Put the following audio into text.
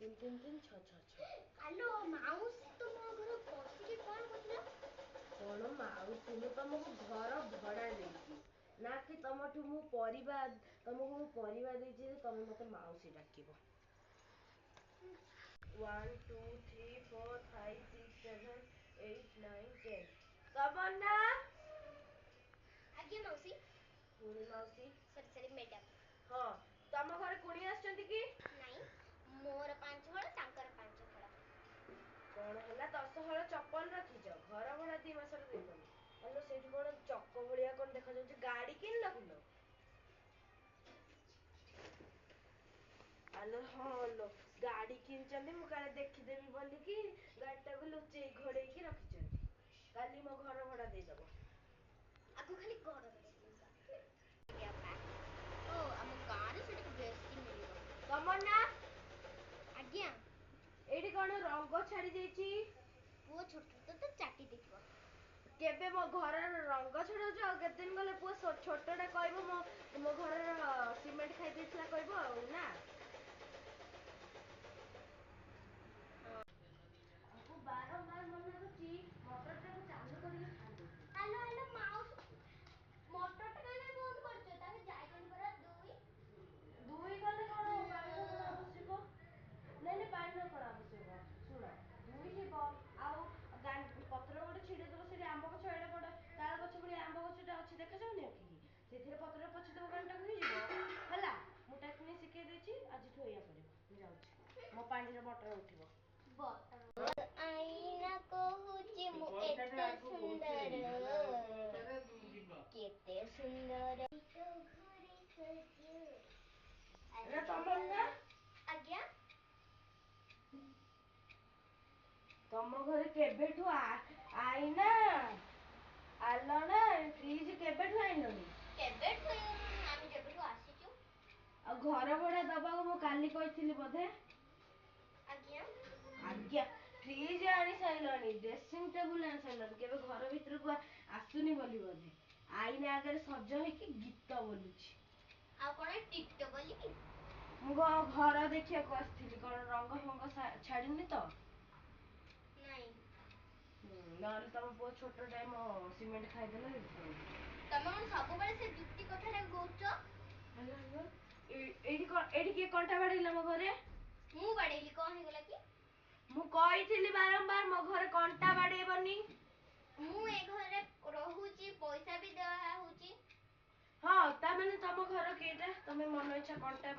3 3 3 6 6 6 hello ମାଉସୀ ତୁମ ଘର ବସିକି କଣ କରୁଥିଲ? କଣ ମାଉସୀ ମୁଁ ତମକୁ ଘର ଭଡ଼ା ଦେଇଛି ନା କି ତମଠୁ ମୁଁ ତମକୁ ମୁଁ ପରିବା ଦେଇଛି ଯେ ତମେ ମତେ ମାଉସୀ ଡାକିବ। 1 2 3 4 5 6 7 8 9 10 ତମନ୍ନା। ଆଜ୍ଞା ମାଉସୀ। ପୁଣି ମାଉସୀ। ସରି ମ୍ୟାଡାମ। ହଁ ତମ ଘରେ କୁଣିଆ ଆସିଛନ୍ତି କି? ନାଇଁ ମୋର 5 ହଳ ତାଙ୍କର 5 ହଳ। କଣ ହେଲା 10 ହଳ ଚପଲ ରଖିଛ ଘର ଭଡ଼ା 2 ମାସର ଦେଇଛନ୍ତି। ଆଲୋ ସେଇଠି କଣ ଚକ ଭଳିଆ କଣ ଦେଖାଯାଉଛି ଗାଡି କିଣିଲ କିଲୋ? ଆଲୋ ହଁ ଲୋ ଗାଡି କିଣିଛନ୍ତି ମୁଁ କାଳେ ଦେଖିଦେବି ବୋଲିକି ଗାଡିଟାକୁ ଲୁଚେଇ ଘୋଡେଇକି ରଖିଛନ୍ତି। କାଲି ମୋ ଘର ଭଡ଼ା ଦେଇଦବ। ଆକୁ ଖାଲି ଘର ଓ ଆମ ଗାଁରେ ସେଟା ବେଶୀ ମିଳିବ। ତମନ୍ନା ଆଜ୍ଞା। ଏଇଠି କଣ ରଙ୍ଗ ଛାଡି ଯାଇଛି? ପୁଅ ଛୋଟ ତ ଚାଟି ଦେଇଥିବ। କେବେ ମୋ ଘରର ରଙ୍ଗ ଛଡାଉଛ ଆଉ କେତେ ଦିନ ଗଲେ ପୁଅ ଛୋଟଟା କହିବ ମୋ ଘରର ସିମେଣ୍ଟ ଖାଇ ଦେଇଥିଲା କହିବ ଆଉ ନା। ମୁଁ ବାରମ୍ବାର ମନା କରୁଛି ମଟରଟାକୁ ଚାଲୁ କରିକି ଖାଆନ୍ତୁ। ହ୍ୟାଲୋ ମାଉସୀ ମଟରଟା କାଇଁ ବନ୍ଦ କରିଛ ତାକେ ଯାଇଛନ୍ତି ପରା ଦୁଇ କଲେ କଣ ପାଣିର କଣ ଆବଶ୍ୟକ? ନାଇଁ ପାଣିର କଣ ଆବଶ୍ୟକ ଶୁଣ ଦୁଇ ଯିବ ଆଉ ପତ୍ର ଗୋଟେ ଛିଡେଇଦବ ସେଠି ଆମ୍ବ ଗଛ ଏଡେ ବଡ ତାଳ ଗଛ ଭଳିଆ ଆମ୍ବ ଗଛଟା ଅଛି ଦେଖାଯାଉନି କି? ସେଥିରେ ପତ୍ର ପୋଛିଦବ ଗାଣ୍ଡିଟାକୁ ହେଇଯିବ ହେଲା। ମୁଁ ଟେକ୍ନିକ୍ ଶିଖେଇ ଦେଇଛି ଆଜିଠୁ ଏଇଆ କରିବ। ମୁଁ ଯାଉଛି ମୋ ପାଣିର ମଟର ଉଠିବ। ଆଇନା କହୁଛି ମୁଁ ଏତେ ସୁନ୍ଦର କେତେ ସୁନ୍ଦର ତମନ୍ନା ଆଜ୍ଞା। ତମ ଘରେ କେବେଠୁ ଆଇନା ଆଲଣା ଫ୍ରିଜ କେବେଠୁ ଆଇଁଲଣି? କେବେଠୁ ଆମେ ଯେବେଠୁ ଆସିଛୁ। ଆଉ ଘର ଭଡ଼ା ଦବାକୁ ମୁଁ କାଲି କହିଥିଲି ବୋଧେ? ଆଜ୍ଞା। ଆଜ୍ଞା ଫ୍ରିଜ ଆଣି ସାରିଲଣି ଡ୍ରେସିଂ ଟେବୁଲ ଆଣି ସାରିଲଣି କେବେ ଘର ଭିତରକୁ ଆସୁନି ବୋଲି ବୋଧେ ଆଇନା ଆଗରେ ସଜ ହେଇକି ଗୀତ ବୋଲୁଛି। ଆଉ କଣ ଟିକ ବୋଲି? ମୁଁ ଘର ଦେଖିବାକୁ ଆସିଥିଲି କଣ ରଙ୍ଗ ଫଙ୍ଗ ଛାଡିନି ତ। ନାଇଁ। ନହେଲେ ତମ ପୁଅ ଛୋଟଟା ମୋ ସିମେଣ୍ଟ ଖାଇଦେଲା ହେଇଥାନ୍ତା। ତମେ କଣ ସବୁବେଳେ ସେ ଯୁକ୍ତି କଥାଟା କହୁଛ? ଏଇଠି କିଏ କଣ୍ଟା ବାଡେଇଲା ମୋ ଘରେ? ମୁଁ ବାଡେଇଲି କଣ ହେଇଗଲା କି? ମୁଁ କହିଥିଲି ବାରମ୍ବାର ମୋ ଘରେ କଣ୍ଟା ବାଡେଇବନି। ମୁଁ ଏ ଘରେ ରହୁଛି ପଇସା ବି ଦେଆ ହଉଛି। ହଁ ତାମାନେ ତମ ଘର କେଇଟା ତମେ ମନ ଇଚ୍ଛା କଣ୍ଟା